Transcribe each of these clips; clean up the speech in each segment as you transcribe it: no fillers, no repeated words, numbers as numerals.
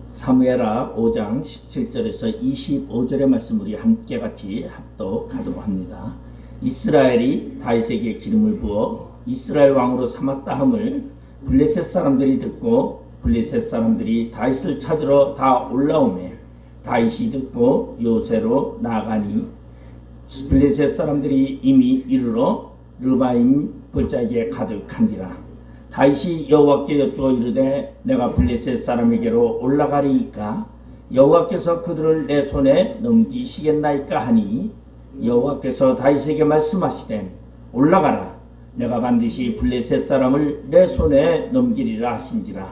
사무엘하 5장 17절에서 25절의 말씀 우리 함께 같이 합독하도록 합니다. 이스라엘이 다윗에게 기름을 부어 이스라엘 왕으로 삼았다 함을 블레셋 사람들이 듣고 블레셋 사람들이 다윗을 찾으러 다 올라오매 다윗이 듣고 요새로 나가니 블레셋 사람들이 이미 이르러 르바임 골짜기에 가득한지라. 다윗이 여호와께 여쭈어 이르되 내가 블레셋 사람에게로 올라가리이까 여호와께서 그들을 내 손에 넘기시겠나이까 하니 여호와께서 다윗에게 말씀하시되 올라가라 내가 반드시 블레셋 사람을 내 손에 넘기리라 하신지라.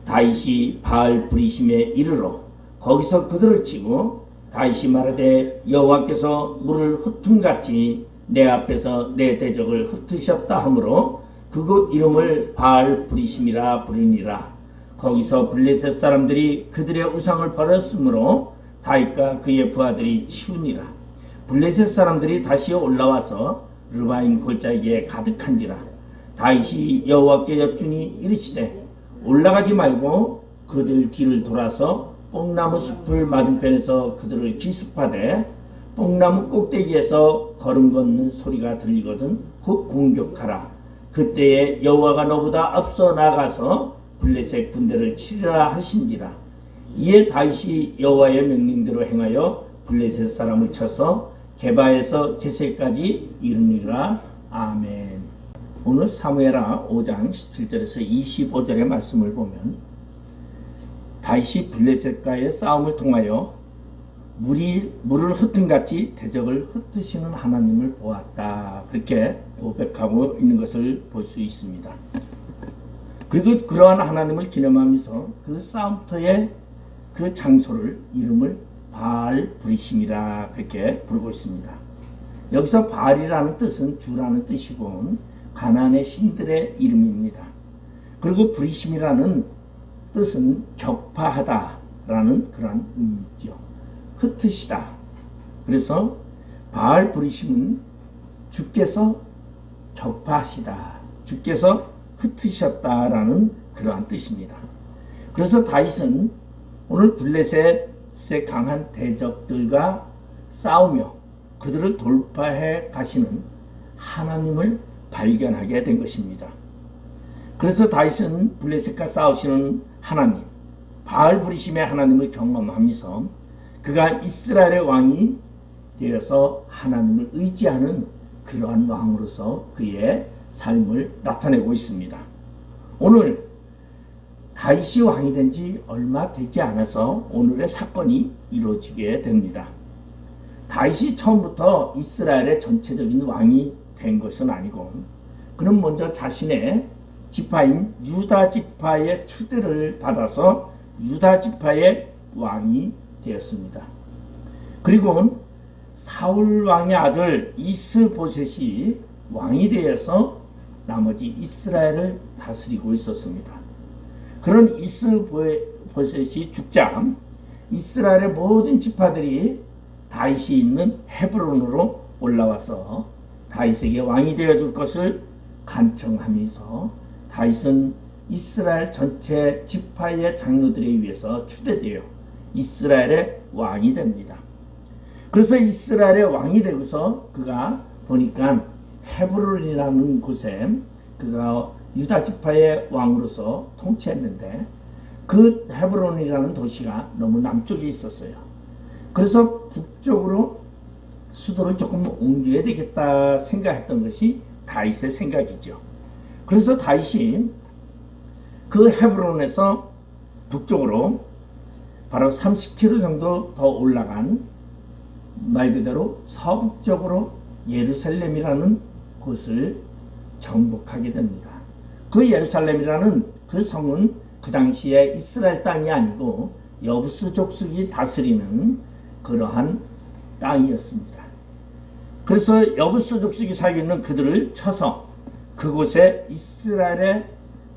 다윗이 바알 브리심에 이르러 거기서 그들을 치고 다윗이 말하되 여호와께서 물을 흩음같이 내 앞에서 내 대적을 흩으셨다 하므로 그곳 이름을 바알 브리심이라 부르니라. 거기서 블레셋 사람들이 그들의 우상을 버렸으므로 다윗과 그의 부하들이 치우니라. 블레셋 사람들이 다시 올라와서 르바임 골짜기에 가득한지라. 다윗이 여호와께 여쭈니 이르시되 올라가지 말고 그들 뒤를 돌아서 뽕나무 숲을 맞은편에서 그들을 기습하되 뽕나무 꼭대기에서 걸음 걷는 소리가 들리거든 곧 공격하라. 그때에 여호와가 너보다 앞서 나가서 블레셋 군대를 치리라 하신지라. 이에 다윗이 여호와의 명령대로 행하여 블레셋 사람을 쳐서 게바에서 게셀까지 이르니라. 아멘. 오늘 사무엘하 5장 17절에서 25절의 말씀을 보면 다윗이 블레셋과의 싸움을 통하여 물을 흩음같이 대적을 흩으시는 하나님을 보았다. 그렇게 고백하고 있는 것을 볼 수 있습니다. 그리고 그러한 하나님을 기념하면서 그 싸움터의 그 장소를 이름을 바알 브리심이라 그렇게 부르고 있습니다. 여기서 바알이라는 뜻은 주라는 뜻이고 가나안의 신들의 이름입니다. 그리고 브리심이라는 뜻은 격파하다라는 그런 의미죠. 흩으시다. 그래서 바알 브리심은 주께서 격파하시다. 주께서 흩으셨다라는 그러한 뜻입니다. 그래서 다윗은 오늘 블레셋의 강한 대적들과 싸우며 그들을 돌파해 가시는 하나님을 발견하게 된 것입니다. 그래서 다윗은 블레셋과 싸우시는 하나님, 바알 브리심의 하나님을 경험하면서 그가 이스라엘의 왕이 되어서 하나님을 의지하는 그러한 왕으로서 그의 삶을 나타내고 있습니다. 오늘 다윗이 왕이 된 지 얼마 되지 않아서 오늘의 사건이 이루어지게 됩니다. 다윗이 처음부터 이스라엘의 전체적인 왕이 된 것은 아니고 그는 먼저 자신의 지파인 유다 지파의 추대를 받아서 유다 지파의 왕이 되었습니다. 그리고 사울 왕의 아들 이스보셋이 왕이 되어서 나머지 이스라엘을 다스리고 있었습니다. 그런 이스보셋이 죽자 이스라엘의 모든 지파들이 다윗이 있는 헤브론으로 올라와서 다윗에게 왕이 되어줄 것을 간청하면서 다윗은 이스라엘 전체 지파의 장로들에 의해서 추대되어 이스라엘의 왕이 됩니다. 그래서 이스라엘의 왕이 되고서 그가 보니까 헤브론이라는 곳에 그가 유다 지파의 왕으로서 통치했는데 그 헤브론이라는 도시가 너무 남쪽에 있었어요. 그래서 북쪽으로 수도를 조금 옮겨야 되겠다 생각했던 것이 다윗의 생각이죠. 그래서 다윗이 그 헤브론에서 북쪽으로 바로 30km 정도 더 올라간 말 그대로 서북쪽으로 예루살렘이라는 곳을 정복하게 됩니다. 그 예루살렘이라는 그 성은 그 당시에 이스라엘 땅이 아니고 여부스 족속이 다스리는 그러한 땅이었습니다. 그래서 여부스 족속이 살고 있는 그들을 쳐서 그곳에 이스라엘의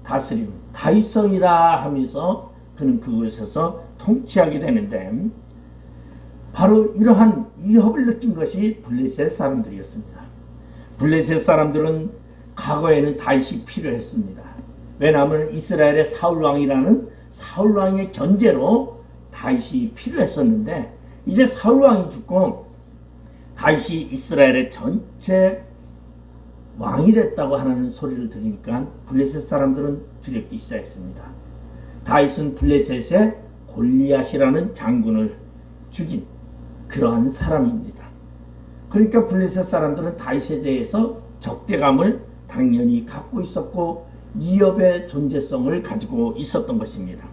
다스리는 다윗성이라 하면서 그는 그곳에서 통치하게 되는데 바로 이러한 위협을 느낀 것이 블레셋 사람들이었습니다. 블레셋 사람들은 과거에는 다윗이 필요했습니다. 왜냐하면 이스라엘의 사울 왕이라는 사울 왕의 견제로 다윗이 필요했었는데 이제 사울 왕이 죽고 다윗이 이스라엘의 전체 왕이 됐다고 하는 소리를 들으니까 블레셋 사람들은 두렵기 시작했습니다. 다윗은 블레셋의 골리앗이라는 장군을 죽인 그러한 사람입니다. 그러니까 블레셋 사람들은 다윗에 대해서 적대감을 당연히 갖고 있었고 위협의 존재성을 가지고 있었던 것입니다.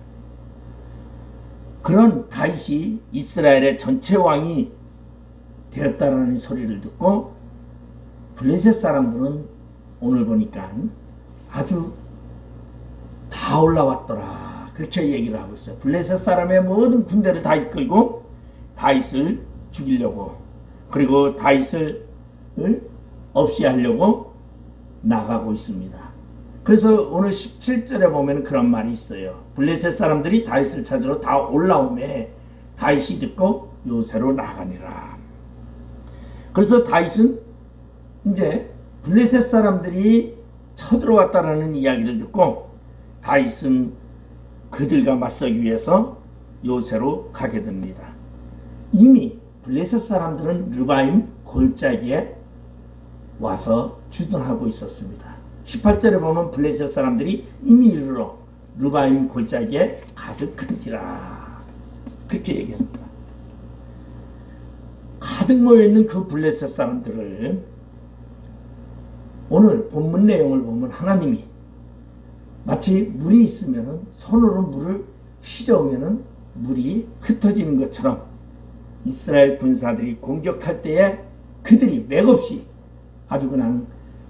그런 다윗이 이스라엘의 전체 왕이 되었다라는 소리를 듣고 블레셋 사람들은 오늘 보니까 아주 다 올라왔더라 그렇게 얘기를 하고 있어요. 블레셋 사람의 모든 군대를 다 이끌고 다윗을 죽이려고 그리고 다윗을 없이 하려고 나가고 있습니다. 그래서 오늘 17절에 보면 그런 말이 있어요. 블레셋 사람들이 다윗을 찾으러 다 올라오매 다윗이 듣고 요새로 나가니라. 그래서 다윗은 이제 블레셋 사람들이 쳐들어왔다라는 이야기를 듣고 다윗은 그들과 맞서기 위해서 요새로 가게 됩니다. 이미 블레셋 사람들은 르바임 골짜기에 와서 주둔하고 있었습니다. 18절에 보면 블레셋 사람들이 이미 이르러 르바임 골짜기에 가득한지라 그렇게 얘기합니다. 가득 모여있는 그 블레셋 사람들을 오늘 본문 내용을 보면 하나님이 마치 물이 있으면 손으로 물을 휘저으면 물이 흩어지는 것처럼 이스라엘 군사들이 공격할 때에 그들이 맥없이 아주 그냥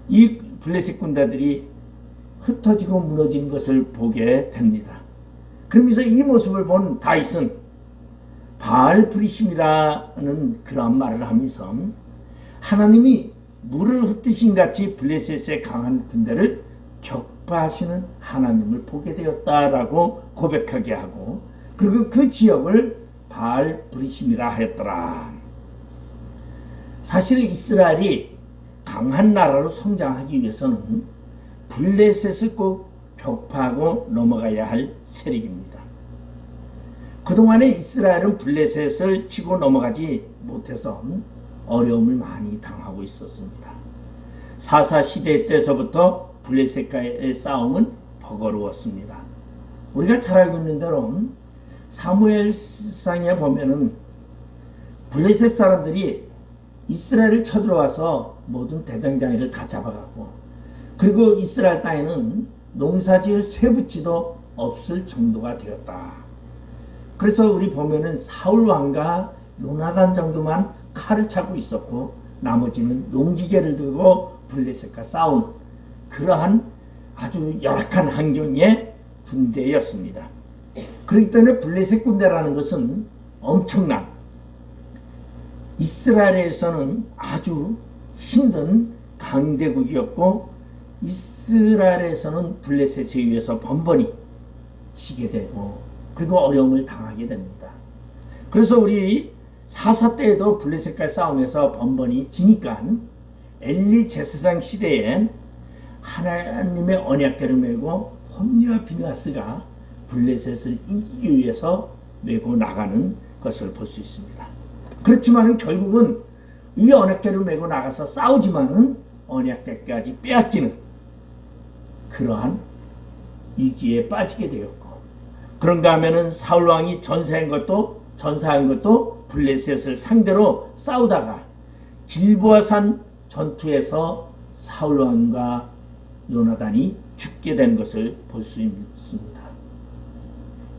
이 블레셋 군대들이 흩어지고 무너진 것을 보게 됩니다. 그러면서 이 모습을 본 다윗은 바알 브리심이라는 그런 말을 하면서 하나님이 물을 흩으신 같이 블레셋의 강한 군대를 격파하시는 하나님을 보게 되었다라고 고백하게 하고 그리고 그 지역을 바알 브리심이라 하였더라. 사실 이스라엘이 강한 나라로 성장하기 위해서는 블레셋을 꼭 격파하고 넘어가야 할 세력입니다. 그동안에 이스라엘은 블레셋을 치고 넘어가지 못해서 어려움을 많이 당하고 있었습니다. 사사 시대 때서부터 블레셋과의 싸움은 버거로웠습니다. 우리가 잘 알고 있는 대로 사무엘상에 보면은 블레셋 사람들이 이스라엘을 쳐들어와서 모든 대장장이를 다 잡아가고 그리고 이스라엘 땅에는 농사지을 쇠붙이도 없을 정도가 되었다. 그래서 우리 보면은 사울 왕과 요나단 정도만 칼을 차고 있었고 나머지는 농기계를 들고 블레셋과 싸우는 그러한 아주 열악한 환경의 군대였습니다. 그렇기 때문에 블레셋 군대라는 것은 엄청난 이스라엘에서는 아주 힘든 강대국이었고 이스라엘에서는 블레셋에 의해서 번번이 지게 되고 그리고 어려움을 당하게 됩니다. 그래서 우리 사사 때에도 블레셋과 싸움에서 번번이 지니까 엘리 제사장 시대에 하나님의 언약궤를 메고 홈리와 비느하스가 블레셋을 이기기 위해서 메고 나가는 것을 볼 수 있습니다. 그렇지만 결국은 이 언약궤를 메고 나가서 싸우지만은 언약궤까지 빼앗기는 그러한 위기에 빠지게 되었고 그런가 하면은 사울 왕이 전사한 것도 블레셋을 상대로 싸우다가 길보아산 전투에서 사울 왕과 요나단이 죽게 된 것을 볼 수 있습니다.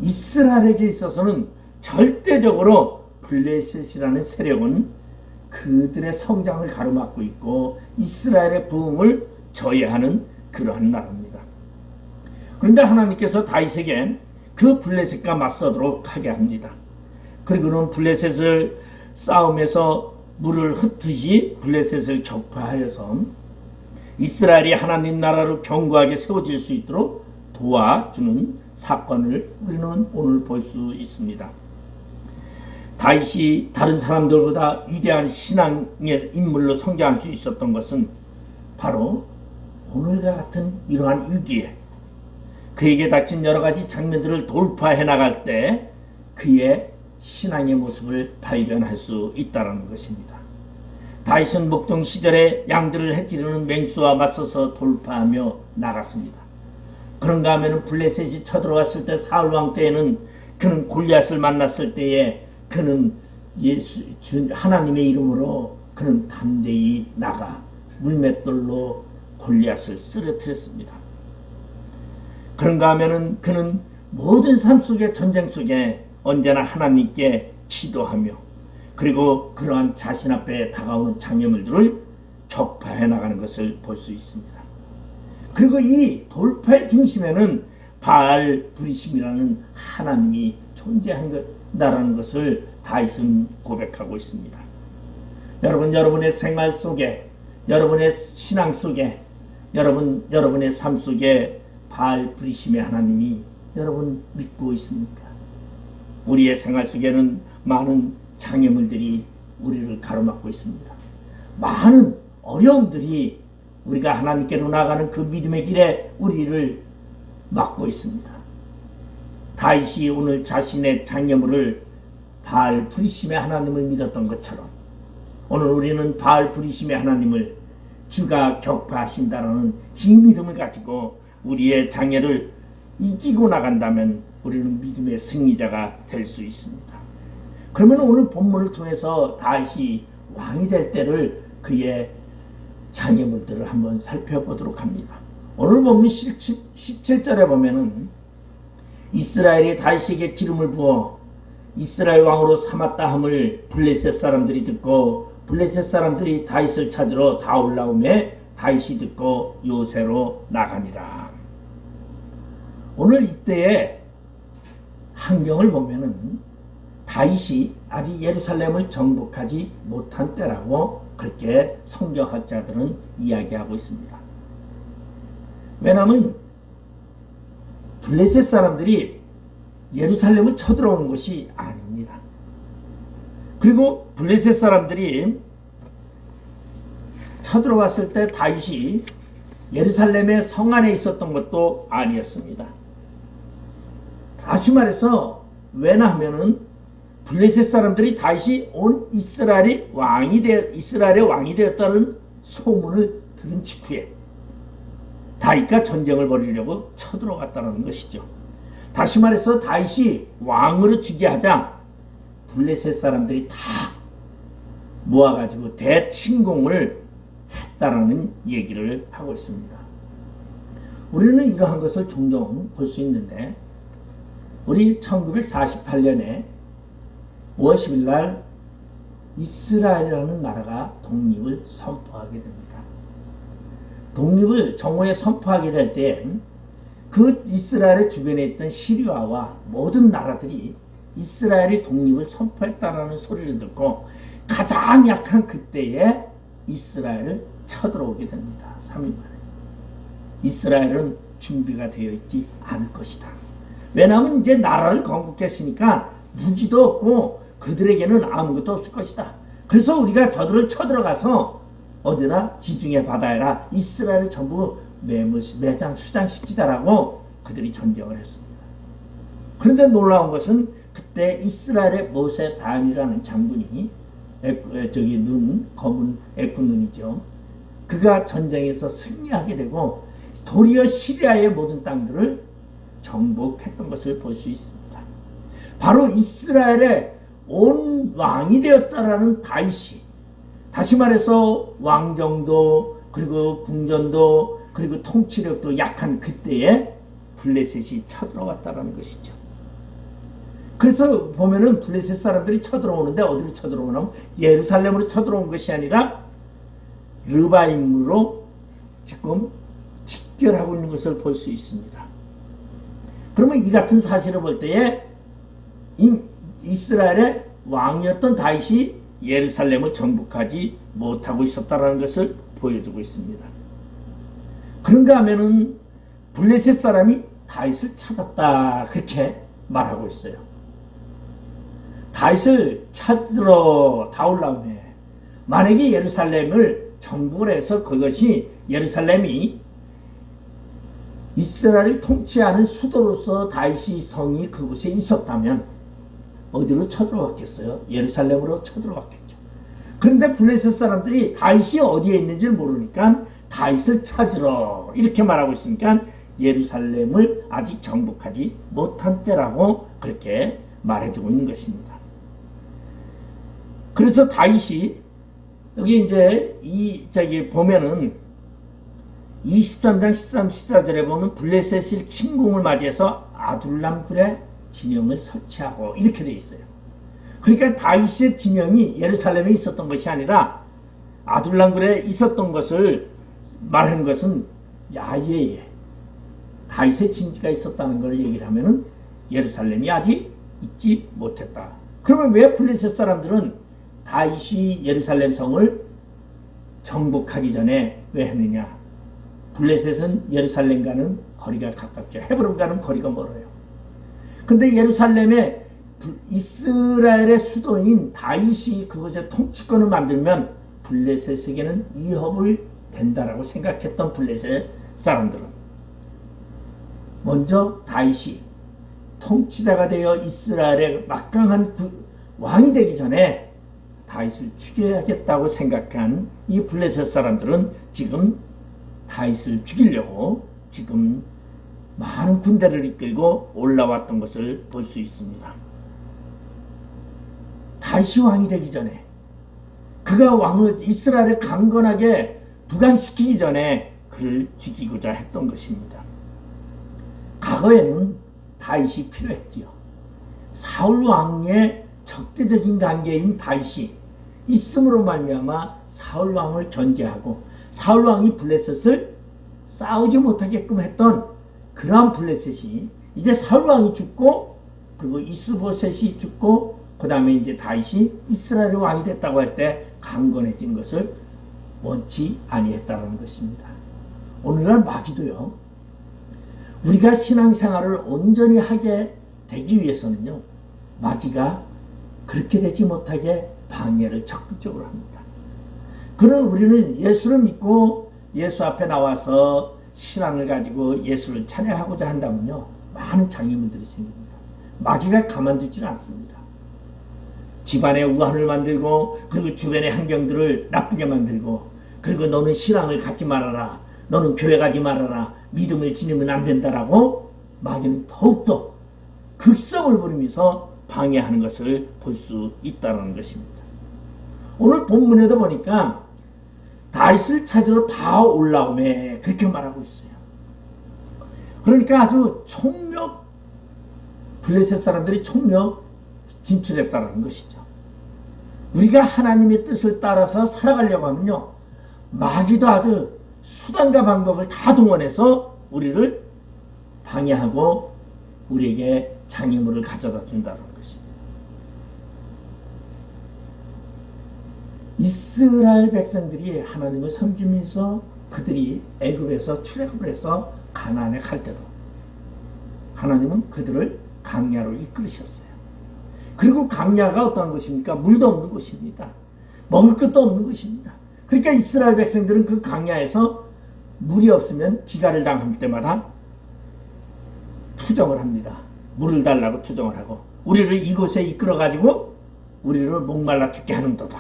이스라엘에게 있어서는 절대적으로 블레셋이라는 세력은 그들의 성장을 가로막고 있고 이스라엘의 부흥을 저해하는 그러한 나라입니다. 그런데 하나님께서 다윗에게 그 블레셋과 맞서도록 하게 합니다. 그리고는 블레셋을 싸움에서 물을 흩듯이 블레셋을 격파하여서 이스라엘이 하나님 나라로 견고하게 세워질 수 있도록 도와주는 사건을 우리는 오늘 볼 수 있습니다. 다윗이 다른 사람들보다 위대한 신앙의 인물로 성장할 수 있었던 것은 바로 오늘과 같은 이러한 위기에 그에게 닥친 여러 가지 장면들을 돌파해 나갈 때 그의 신앙의 모습을 발견할 수 있다는 것입니다. 다윗은 목동 시절에 양들을 해치려는 맹수와 맞서서 돌파하며 나갔습니다. 그런가 하면 블레셋이 쳐들어왔을 때 사울 왕 때에는 그는 골리앗을 만났을 때에 그는 하나님의 이름으로 그는 담대히 나가 물맷돌로 골리앗을 쓰러뜨렸습니다. 그런가 하면은 그는 모든 삶 속의 전쟁 속에 언제나 하나님께 기도하며 그리고 그러한 자신 앞에 다가오는 장애물들을 격파해 나가는 것을 볼 수 있습니다. 그리고 이 돌파의 중심에는 바알 브리심이라는 하나님이 존재한다라는 것을 다윗은 고백하고 있습니다. 여러분의 생활 속에, 여러분의 신앙 속에, 여러분의 삶 속에 바알 브리심의 하나님이 여러분 믿고 있습니까? 우리의 생활 속에는 많은 장애물들이 우리를 가로막고 있습니다. 많은 어려움들이 우리가 하나님께로 나가는 그 믿음의 길에 우리를 막고 있습니다. 다윗이 오늘 자신의 장애물을 바알 브리심의 하나님을 믿었던 것처럼 오늘 우리는 바알 브리심의 하나님을 주가 격파하신다라는 이 믿음을 가지고 우리의 장애를 이기고 나간다면 우리는 믿음의 승리자가 될 수 있습니다. 그러면 오늘 본문을 통해서 다윗이 왕이 될 때를 그의 장애물들을 한번 살펴보도록 합니다. 오늘 보면 17절에 보면은 이스라엘이 다윗에게 기름을 부어 이스라엘 왕으로 삼았다 함을 블레셋 사람들이 듣고 블레셋 사람들이 다윗을 찾으러 다 올라오매 다윗이 듣고 요새로 나가니라. 오늘 이때의 환경을 보면은 다윗이 아직 예루살렘을 정복하지 못한 때라고 그렇게 성경학자들은 이야기하고 있습니다. 왜냐하면 블레셋 사람들이 예루살렘을 쳐들어오는 것이 아닙니다. 그리고 블레셋 사람들이 쳐들어왔을 때 다윗이 예루살렘의 성 안에 있었던 것도 아니었습니다. 다시 말해서 왜냐하면은 블레셋 사람들이 다윗이 온 이스라엘의 왕이 되었다는 소문을 들은 직후에 다윗과 전쟁을 벌이려고 쳐들어갔다는 것이죠. 다시 말해서 다윗이 왕으로 즉위하자 블레셋 사람들이 다 모아가지고 대침공을 했다라는 얘기를 하고 있습니다. 우리는 이러한 것을 종종 볼 수 있는데 우리 1948년에 5월 10일 날 이스라엘이라는 나라가 독립을 선포하게 됩니다. 독립을 정오에 선포하게 될 때 그 이스라엘의 주변에 있던 시리아와 모든 나라들이 이스라엘이 독립을 선포했다는 소리를 듣고 가장 약한 그때에 이스라엘을 쳐들어오게 됩니다. 3일 만에. 이스라엘은 준비가 되어 있지 않을 것이다. 왜냐하면 이제 나라를 건국했으니까 무기도 없고 그들에게는 아무것도 없을 것이다. 그래서 우리가 저들을 쳐들어가서 어디나 지중해 바다에라 이스라엘을 전부 매장 수장시키자라고 그들이 전쟁을 했습니다. 그런데 놀라운 것은 그때 이스라엘의 모세 다안이라는 장군이 검은 애굽 눈이죠. 그가 전쟁에서 승리하게 되고 도리어 시리아의 모든 땅들을 정복했던 것을 볼 수 있습니다. 바로 이스라엘의 온 왕이 되었다라는 다윗이, 다시 말해서 왕정도 그리고 궁전도 그리고 통치력도 약한 그때에 블레셋이 쳐들어왔다라는 것이죠. 그래서 보면은 블레셋 사람들이 쳐들어오는데 어디로 쳐들어오냐면 예루살렘으로 쳐들어온 것이 아니라 르바임으로 지금 직결하고 있는 것을 볼 수 있습니다. 그러면 이 같은 사실을 볼 때에 이스라엘의 왕이었던 다윗이 예루살렘을 정복하지 못하고 있었다는 것을 보여주고 있습니다. 그런가 하면은 블레셋 사람이 다윗을 찾았다 그렇게 말하고 있어요. 다윗을 찾으러 다 올라오네. 만약에 예루살렘을 정복을 해서 그것이 예루살렘이 이스라엘을 통치하는 수도로서 다윗이 성이 그곳에 있었다면 어디로 쳐들어왔겠어요? 예루살렘으로 쳐들어왔겠죠. 그런데 블레셋 사람들이 다윗이 어디에 있는지를 모르니까 다윗을 찾으러 이렇게 말하고 있으니까 예루살렘을 아직 정복하지 못한 때라고 그렇게 말해주고 있는 것입니다. 그래서 다윗이 여기 이제 보면은 23장 13, 14절에 보면 블레셋이 침공을 맞이해서 아둘람 굴에 진영을 설치하고 이렇게 되어 있어요. 그러니까 다윗의 진영이 예루살렘에 있었던 것이 아니라 아둘람 굴에 있었던 것을 말하는 것은 야외에 다윗의 진지가 있었다는 걸 얘기를 하면은 예루살렘이 아직 있지 못했다. 그러면 왜 블레셋 사람들은 다윗이 예루살렘 성을 정복하기 전에 왜 했느냐? 블레셋은 예루살렘과는 거리가 가깝죠. 헤브론과는 거리가 멀어요. 근데 예루살렘에 이스라엘의 수도인 다윗이 그곳에 통치권을 만들면 블레셋에게는 위협이 된다라고 생각했던 블레셋 사람들은 먼저 다윗이 통치자가 되어 이스라엘의 막강한 왕이 되기 전에 다윗을 죽여야겠다고 생각한 이 블레셋 사람들은 지금 다윗을 죽이려고 지금 많은 군대를 이끌고 올라왔던 것을 볼 수 있습니다. 다윗이 왕이 되기 전에 그가 왕을 이스라엘을 강건하게 부강시키기 전에 그를 죽이고자 했던 것입니다. 과거에는 다윗이 필요했지요. 사울 왕의 적대적인 관계인 다윗이 있음으로 말미암아 사울 왕을 견제하고 사울 왕이 블레셋을 싸우지 못하게끔 했던 그러한 블레셋이 이제 사울 왕이 죽고 그리고 이스보셋이 죽고 그 다음에 이제 다윗이 이스라엘의 왕이 됐다고 할 때 강건해진 것을 원치 아니했다는 것입니다. 오늘날 마귀도요. 우리가 신앙생활을 온전히 하게 되기 위해서는요. 마귀가 그렇게 되지 못하게 방해를 적극적으로 합니다. 그럼 우리는 예수를 믿고 예수 앞에 나와서 신앙을 가지고 예수를 찬양하고자 한다면요. 많은 장애물들이 생깁니다. 마귀가 가만두지는 않습니다. 집안에 우환을 만들고 그리고 주변의 환경들을 나쁘게 만들고 그리고 너는 신앙을 갖지 말아라. 너는 교회 가지 말아라. 믿음을 지니면 안 된다라고 마귀는 더욱더 극성을 부리면서 방해하는 것을 볼 수 있다는 것입니다. 오늘 본문에도 보니까 다윗을 찾으러 다 올라오매 그렇게 말하고 있어요. 그러니까 아주 블레셋 사람들이 총력 진출했다는 것이죠. 우리가 하나님의 뜻을 따라서 살아가려고 하면요. 마귀도 아주 수단과 방법을 다 동원해서 우리를 방해하고 우리에게 장애물을 가져다 준다는 것입니다. 이스라엘 백성들이 하나님을 섬기면서 그들이 애굽에서 출애굽을 해서 가나안에 갈 때도 하나님은 그들을 광야로 이끌으셨어요. 그리고 광야가 어떤 것입니까? 물도 없는 곳입니다. 먹을 것도 없는 곳입니다. 그러니까 이스라엘 백성들은 그 광야에서 물이 없으면 기갈을 당할 때마다 투정을 합니다. 물을 달라고 투정을 하고 우리를 이곳에 이끌어가지고 우리를 목말라 죽게 하는도다.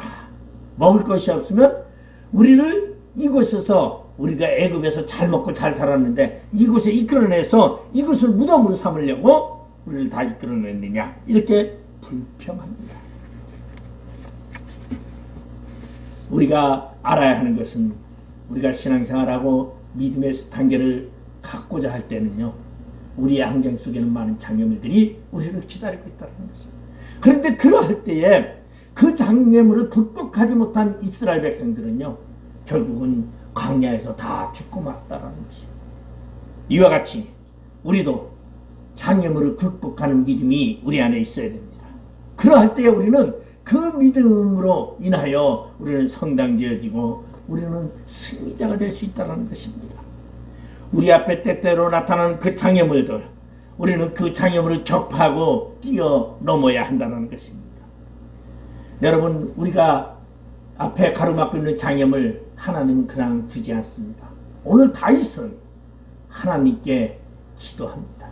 먹을 것이 없으면 우리를 이곳에서 우리가 애굽에서 잘 먹고 잘 살았는데 이곳에 이끌어내서 이곳을 무덤으로 삼으려고 우리를 다 이끌어냈느냐 이렇게 불평합니다. 우리가 알아야 하는 것은 우리가 신앙생활하고 믿음의 단계를 갖고자 할 때는요. 우리의 환경 속에는 많은 장애물들이 우리를 기다리고 있다는 것입니다. 그런데 그러할 때에 그 장애물을 극복하지 못한 이스라엘 백성들은요. 결국은 광야에서 다 죽고 말았다는 것입니다. 이와 같이 우리도 장애물을 극복하는 믿음이 우리 안에 있어야 됩니다. 그러할 때에 우리는 그 믿음으로 인하여 우리는 성당되어지고 우리는 승리자가 될 수 있다는 것입니다. 우리 앞에 때때로 나타나는 그 장애물들, 우리는 그 장애물을 격파하고 뛰어넘어야 한다는 것입니다. 여러분, 우리가 앞에 가로막고 있는 장애물 하나님은 그냥 두지 않습니다. 오늘 다윗은 하나님께 기도합니다.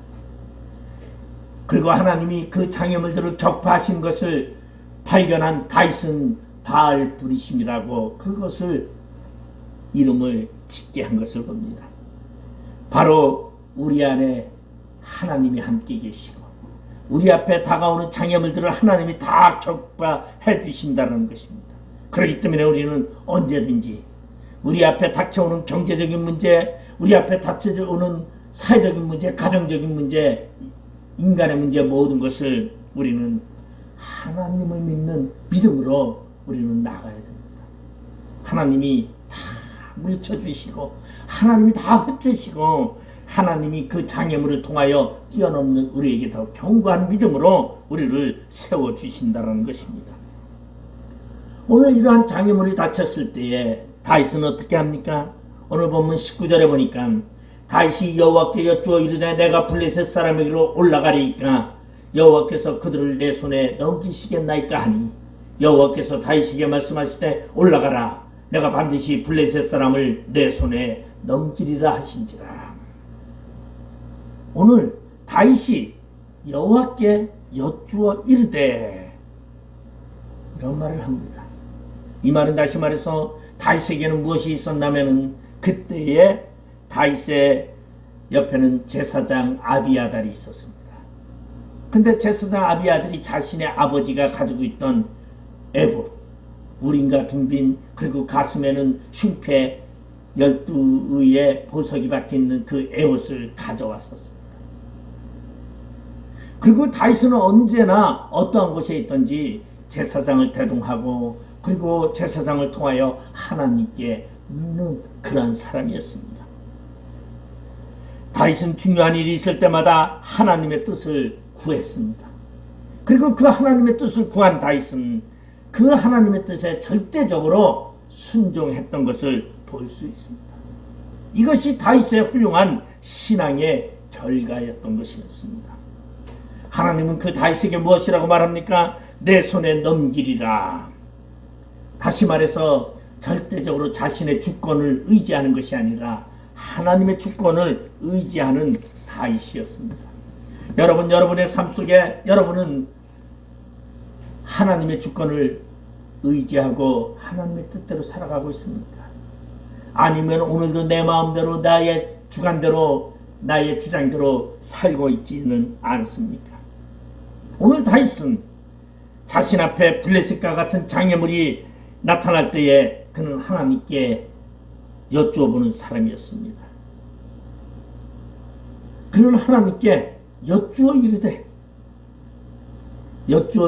그리고 하나님이 그 장애물들을 격파하신 것을 발견한 다윗은 바알 부리심이라고 그것을 이름을 짓게 한 것을 봅니다. 바로 우리 안에 하나님이 함께 계시고 우리 앞에 다가오는 장애물들을 하나님이 다 격파해 주신다는 것입니다. 그렇기 때문에 우리는 언제든지 우리 앞에 닥쳐오는 경제적인 문제, 우리 앞에 닥쳐오는 사회적인 문제, 가정적인 문제, 인간의 문제 모든 것을 우리는 하나님을 믿는 믿음으로 우리는 나가야 됩니다. 하나님이 다 물쳐주시고 하나님이 다 흩주시고 하나님이 그 장애물을 통하여 뛰어넘는 우리에게 더 견고한 믿음으로 우리를 세워주신다는 것입니다. 오늘 이러한 장애물이 닫혔을 때에 다윗은 어떻게 합니까? 오늘 본문 19절에 보니까 다윗이 여호와께 여쭈어 이르되 내가 블레셋 사람에게로 올라가리이까 여호와께서 그들을 내 손에 넘기시겠나이까 하니 여호와께서 다윗에게 말씀하시되 올라가라 내가 반드시 블레셋 사람을 내 손에 넘기리라 하신지라. 오늘 다윗이 여호와께 여쭈어 이르되 이런 말을 합니다. 이 말은 다시 말해서 다윗에게는 무엇이 있었냐면 그때에 다윗의 옆에는 제사장 아비아달이 있었습니다. 근데 제사장 아비아달이 자신의 아버지가 가지고 있던 에봇, 우림과 둠빔, 그리고 가슴에는 흉패 12의 보석이 박혀있는 그 에봇을 가져왔었습니다. 그리고 다윗은 언제나 어떠한 곳에 있든지 제사장을 대동하고 그리고 제사장을 통하여 하나님께 묻는 그런 사람이었습니다. 다윗은 중요한 일이 있을 때마다 하나님의 뜻을 구했습니다. 그리고 그 하나님의 뜻을 구한 다윗은 그 하나님의 뜻에 절대적으로 순종했던 것을 볼 수 있습니다. 이것이 다윗의 훌륭한 신앙의 결과였던 것이었습니다. 하나님은 그 다윗에게 무엇이라고 말합니까? 내 손에 넘기리라. 다시 말해서 절대적으로 자신의 주권을 의지하는 것이 아니라 하나님의 주권을 의지하는 다윗이었습니다. 여러분, 여러분의 삶 속에 여러분은 하나님의 주권을 의지하고 하나님의 뜻대로 살아가고 있습니까? 아니면 오늘도 내 마음대로 나의 주관대로 나의 주장대로 살고 있지는 않습니까? 오늘 다윗은 자신 앞에 블레셋과 같은 장애물이 나타날 때에 그는 하나님께 여쭈어보는 사람이었습니다. 그는 하나님께 여쭈어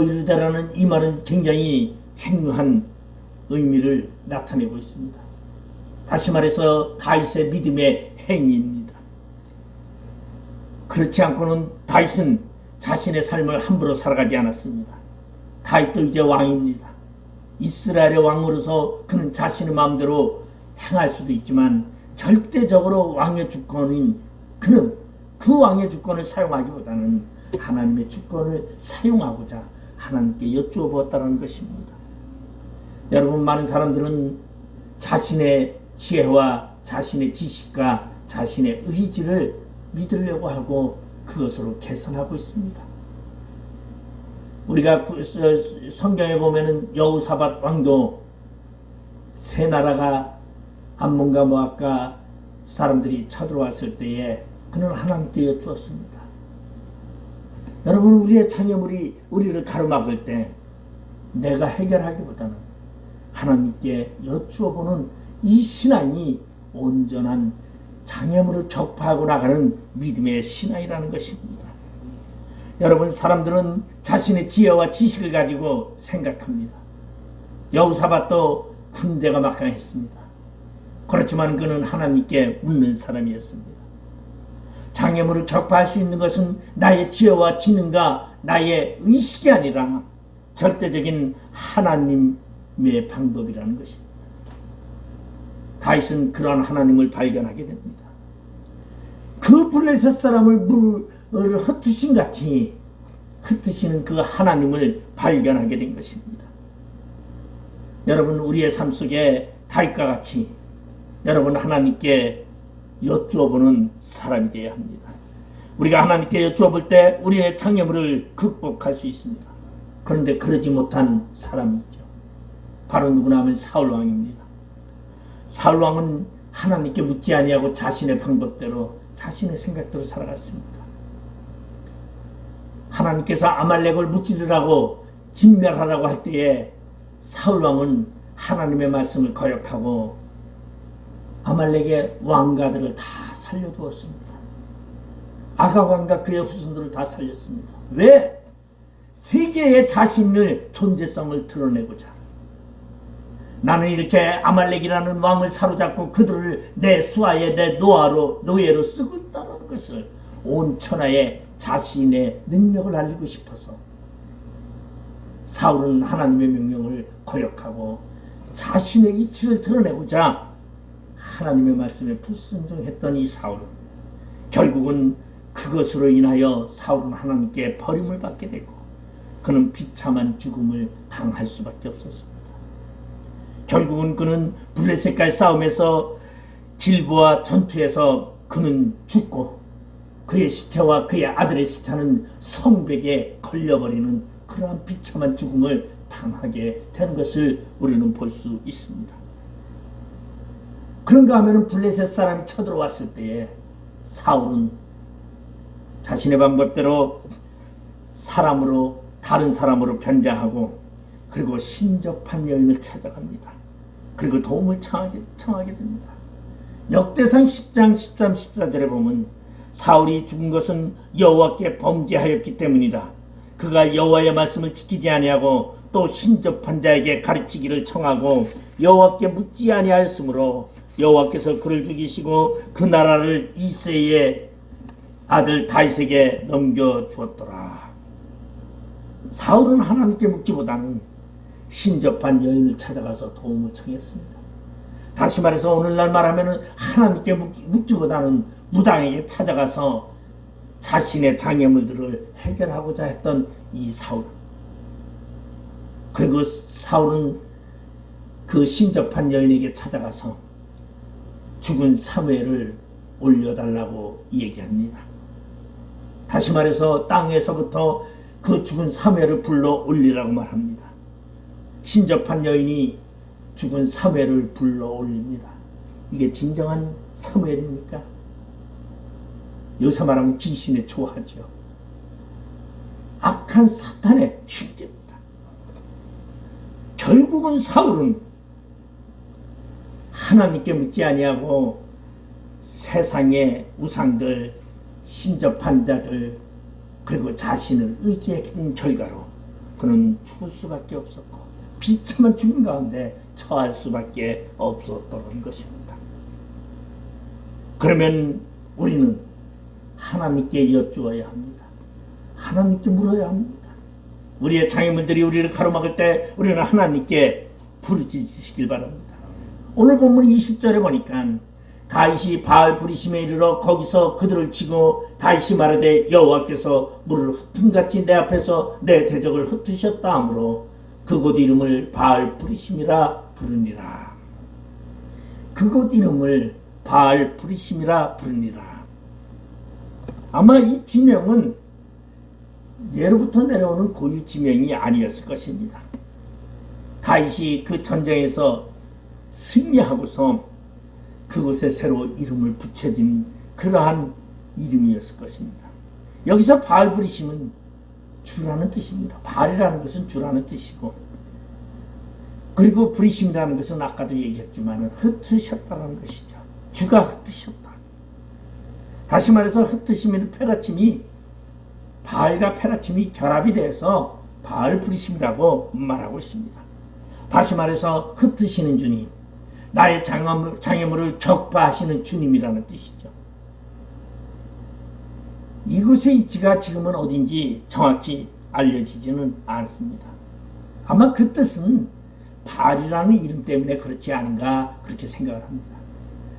이르되라는 이 말은 굉장히 중요한 의미를 나타내고 있습니다. 다시 말해서 다윗의 믿음의 행위입니다. 그렇지 않고는 다윗은 자신의 삶을 함부로 살아가지 않았습니다. 다윗도 이제 왕입니다. 이스라엘의 왕으로서 그는 자신의 마음대로 행할 수도 있지만 절대적으로 왕의 주권인 그는 그 왕의 주권을 사용하기보다는 하나님의 주권을 사용하고자 하나님께 여쭈어 보았다는 것입니다. 여러분, 많은 사람들은 자신의 지혜와 자신의 지식과 자신의 의지를 믿으려고 하고 그것으로 개선하고 있습니다. 우리가 성경에 보면은 여호사밧 왕도 세 나라가 암몬과 모압과 사람들이 쳐들어왔을 때에 그는 하나님께 여쭈었습니다. 여러분, 우리의 장애물이 우리를 가로막을 때 내가 해결하기보다는 하나님께 여쭈어보는 이 신앙이 온전한 장애물을 격파하고 나가는 믿음의 신앙이라는 것입니다. 여러분, 사람들은 자신의 지혜와 지식을 가지고 생각합니다. 여호사밧도 군대가 막강했습니다. 그렇지만 그는 하나님께 묻는 사람이었습니다. 장애물을 격파할 수 있는 것은 나의 지혜와 지능과 나의 의식이 아니라 절대적인 하나님의 방법이라는 것입니다. 다윗은 그러한 하나님을 발견하게 됩니다. 그 블레셋 사람을 물을 흩으신 같이 흩으시는 그 하나님을 발견하게 된 것입니다. 여러분, 우리의 삶 속에 다윗과 같이 여러분 하나님께 여쭈어보는 사람이 되어야 합니다. 우리가 하나님께 여쭈어볼 때 우리의 장애물을 극복할 수 있습니다. 그런데 그러지 못한 사람이 있죠. 바로 누구나 하면 사울왕입니다. 사울왕은 하나님께 묻지 아니하고 자신의 방법대로 자신의 생각대로 살아갔습니다. 하나님께서 아말렉을 무찌르라고 진멸하라고 할 때에 사울왕은 하나님의 말씀을 거역하고 아말렉의 왕가들을 다 살려두었습니다. 아각 왕과 그의 후손들을 다 살렸습니다. 왜? 세계의 자신의 존재성을 드러내고자. 나는 이렇게 아말렉이라는 왕을 사로잡고 그들을 내 수하에 내 노예로 쓰고 있다는 것을 온 천하에 자신의 능력을 알리고 싶어서 사울은 하나님의 명령을 거역하고 자신의 이치를 드러내고자 하나님의 말씀에 불순종했던 이 사울은 결국은 그것으로 인하여 사울은 하나님께 버림을 받게 되고 그는 비참한 죽음을 당할 수밖에 없었습니다. 결국은 그는 블레셋과의 싸움에서 길보아 전투에서 그는 죽고 그의 시체와 그의 아들의 시체는 성벽에 걸려버리는 그러한 비참한 죽음을 당하게 되는 것을 우리는 볼 수 있습니다. 그런가 하면 블레셋 사람이 쳐들어왔을 때에 사울은 자신의 방법대로 다른 사람으로 변장하고 그리고 신접한 여인을 찾아갑니다. 그리고 도움을 청하게 됩니다. 역대상 10장 13, 14절에 보면 사울이 죽은 것은 여호와께 범죄하였기 때문이다. 그가 여호와의 말씀을 지키지 아니하고 또 신접한 자에게 가르치기를 청하고 여호와께 묻지 아니하였으므로 여호와께서 그를 죽이시고 그 나라를 이새의 아들 다윗에게 넘겨주었더라. 사울은 하나님께 묻기보다는 신접한 여인을 찾아가서 도움을 청했습니다. 다시 말해서 오늘날 말하면 하나님께 묻기보다는 무당에게 찾아가서 자신의 장애물들을 해결하고자 했던 이 사울. 그리고 사울은 그 신접한 여인에게 찾아가서 죽은 사무엘을 올려달라고 얘기합니다. 다시 말해서 땅에서부터 그 죽은 사무엘을 불러 올리라고 말합니다. 신접한 여인이 죽은 사무엘을 불러 올립니다. 이게 진정한 사무엘입니까? 요새 말하면 귀신에 초하죠. 악한 사탄의 흉계입니다. 결국은 사울은 하나님께 묻지 아니하고 세상의 우상들, 신접한 자들, 그리고 자신을 의지했던 결과로 그는 죽을 수밖에 없었고 비참한 죽음 가운데 처할 수밖에 없었던 것입니다. 그러면 우리는 하나님께 여쭈어야 합니다. 하나님께 물어야 합니다. 우리의 장애물들이 우리를 가로막을 때 우리는 하나님께 부르짖으시길 바랍니다. 오늘 본문 20절에 보니까 다윗이 바알 부리심에 이르러 거기서 그들을 치고 다윗이 말하되 여호와께서 물을 흩음같이 내 앞에서 내 대적을 흩으셨다 하므로 그곳 이름을 바알 부리심이라 부르니라. 그곳 이름을 바알 부리심이라 부르니라. 아마 이 지명은 예로부터 내려오는 고유 지명이 아니었을 것입니다. 다윗이 그 전쟁에서 승리하고서 그곳에 새로 이름을 붙여진 그러한 이름이었을 것입니다. 여기서 바알 부리심은 주라는 뜻입니다. 바알이라는 것은 주라는 뜻이고, 그리고 부리심이라는 것은 아까도 얘기했지만 흩으셨다는 것이죠. 주가 흩으셨다. 다시 말해서 흩으심의 페라침이 바알과 페라침이 결합이 돼서 바알 부리심이라고 말하고 있습니다. 다시 말해서 흩으시는 주님, 나의 장애물을 격파하시는 주님이라는 뜻이죠. 이곳의 위치가 지금은 어딘지 정확히 알려지지는 않습니다. 아마 그 뜻은 바알이라는 이름 때문에 그렇지 않은가 그렇게 생각을 합니다.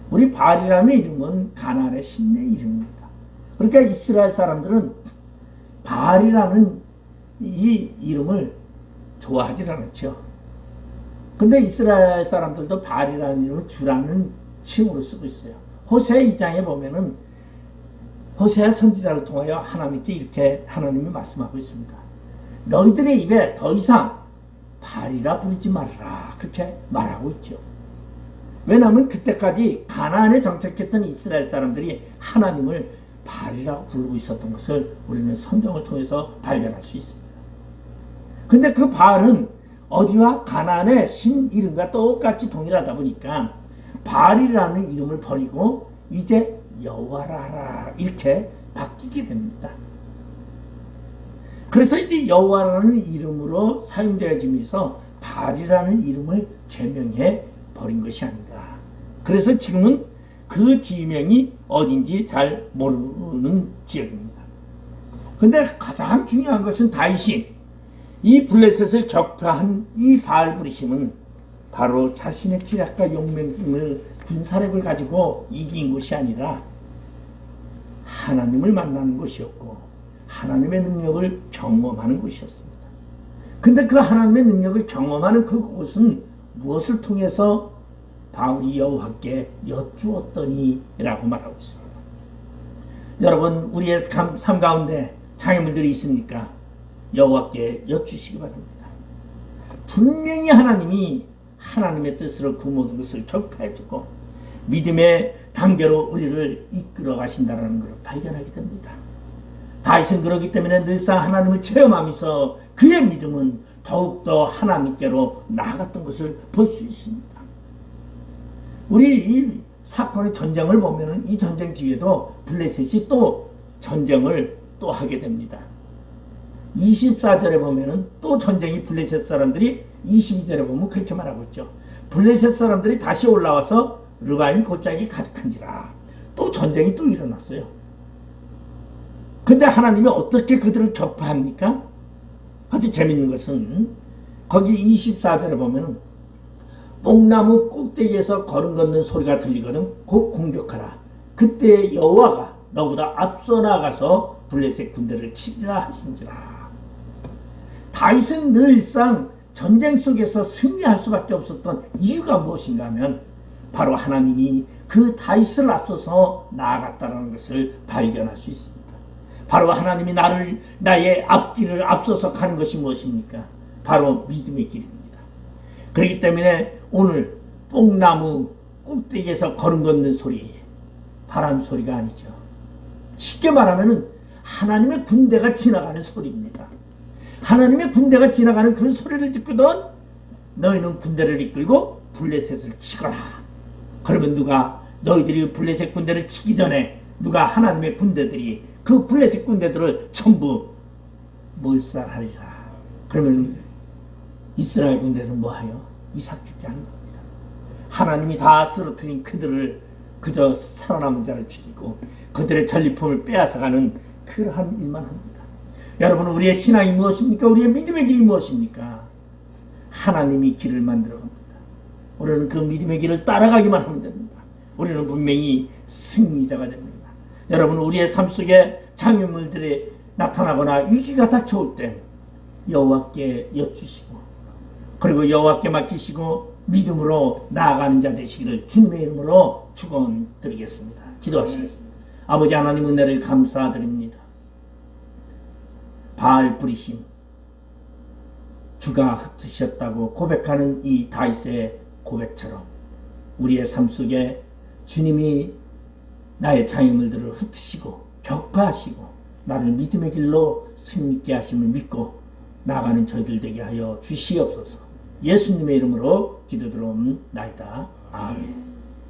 우리 바알이라는 이름은 가나안의 신의 이름입니다. 그러니까 이스라엘 사람들은 바알이라는 이 이름을 좋아하지 않죠. 근데 이스라엘 사람들도 바알이라는 이름을 주라는 칭으로 쓰고 있어요. 호세아 2장에 보면은 호세아 선지자를 통하여 하나님께 이렇게 하나님이 말씀하고 있습니다. 너희들의 입에 더 이상 바알이라 부르지 말라, 그렇게 말하고 있죠. 왜냐하면 그때까지 가나안에 정착했던 이스라엘 사람들이 하나님을 바알이라고 부르고 있었던 것을 우리는 성경을 통해서 발견할 수 있습니다. 근데 그 바알은 어디와 가나안의 신 이름과 똑같이 동일하다 보니까 바알이라는 이름을 버리고 이제 여호와라 하라, 이렇게 바뀌게 됩니다. 그래서 이제 여호와라는 이름으로 사용되어지면서 바알이라는 이름을 제명해 버린 것이 아닌가. 그래서 지금은 그 지명이 어딘지 잘 모르는 지역입니다. 근데 가장 중요한 것은 다윗이 이 블레셋을 격파한 이 바알 부리심은 바로 자신의 지략과 용맹을 군사력을 가지고 이긴 것이 아니라 하나님을 만나는 것이었고 하나님의 능력을 경험하는 것이었습니다. 근데 그 하나님의 능력을 경험하는 그곳은 무엇을 통해서 바울이 여호와께 여쭈었더니 라고 말하고 있습니다. 여러분, 우리의 삶 가운데 장애물들이 있습니까? 여호와께 여쭈시기 바랍니다. 분명히 하나님이 하나님의 뜻으로 그 모든 것을 격파해주고 믿음의 단계로 우리를 이끌어 가신다는 것을 발견하게 됩니다. 다윗은 그렇기 때문에 늘상 하나님을 체험하면서 그의 믿음은 더욱더 하나님께로 나아갔던 것을 볼 수 있습니다. 우리 이 사건의 전쟁을 보면 이 전쟁 뒤에도 블레셋이 또 전쟁을 또 하게 됩니다. 24절에 보면은 또 전쟁이 블레셋 사람들이 22절에 보면 그렇게 말하고 있죠. 블레셋 사람들이 다시 올라와서 르바임 골짜기 가득한지라. 또 전쟁이 또 일어났어요. 근데 하나님이 어떻게 그들을 격파합니까? 아주 재밌는 것은 거기 24절에 보면은 뽕나무 꼭대기에서 걸음 걷는 소리가 들리거든. 곧 공격하라. 그때 여호와가 너보다 앞서 나가서 블레셋 군대를 치리라 하신지라. 다윗은 늘상 전쟁 속에서 승리할 수밖에 없었던 이유가 무엇인가 하면 바로 하나님이 그 다윗을 앞서서 나아갔다는 것을 발견할 수 있습니다. 바로 하나님이 나의 앞길을 앞서서 가는 것이 무엇입니까? 바로 믿음의 길입니다. 그렇기 때문에 오늘 뽕나무 꼭대기에서 걸음 걷는 소리, 바람 소리가 아니죠. 쉽게 말하면 하나님의 군대가 지나가는 소리입니다. 하나님의 군대가 지나가는 그 소리를 듣거든 너희는 군대를 이끌고 블레셋을 치거라. 그러면 누가 너희들이 블레셋 군대를 치기 전에 누가 하나님의 군대들이 그 블레셋 군대들을 전부 몰살하리라. 그러면 이스라엘 군대는 뭐하여? 이삭 죽게 하는 겁니다. 하나님이 다 쓰러뜨린 그들을 그저 살아남은 자를 죽이고 그들의 전리품을 빼앗아가는 그러한 일만 합니다. 여러분, 우리의 신앙이 무엇입니까? 우리의 믿음의 길이 무엇입니까? 하나님이 길을 만들어 갑니다. 우리는 그 믿음의 길을 따라가기만 하면 됩니다. 우리는 분명히 승리자가 됩니다. 여러분, 우리의 삶 속에 장애물들이 나타나거나 위기가 닥쳐올 때 여호와께 여쭈시고 그리고 여호와께 맡기시고 믿음으로 나아가는 자 되시기를 주님의 이름으로 축원드리겠습니다. 기도하시겠습니다. 아버지 하나님, 은혜를 감사드립니다. 바알 부리심, 주가 흩으셨다고 고백하는 이 다윗의 고백처럼 우리의 삶 속에 주님이 나의 장애물들을 흩으시고 격파하시고 나를 믿음의 길로 승리케 하심을 믿고 나아가는 저희들 되게 하여 주시옵소서. 예수님의 이름으로 기도드리옵나이다. 아멘.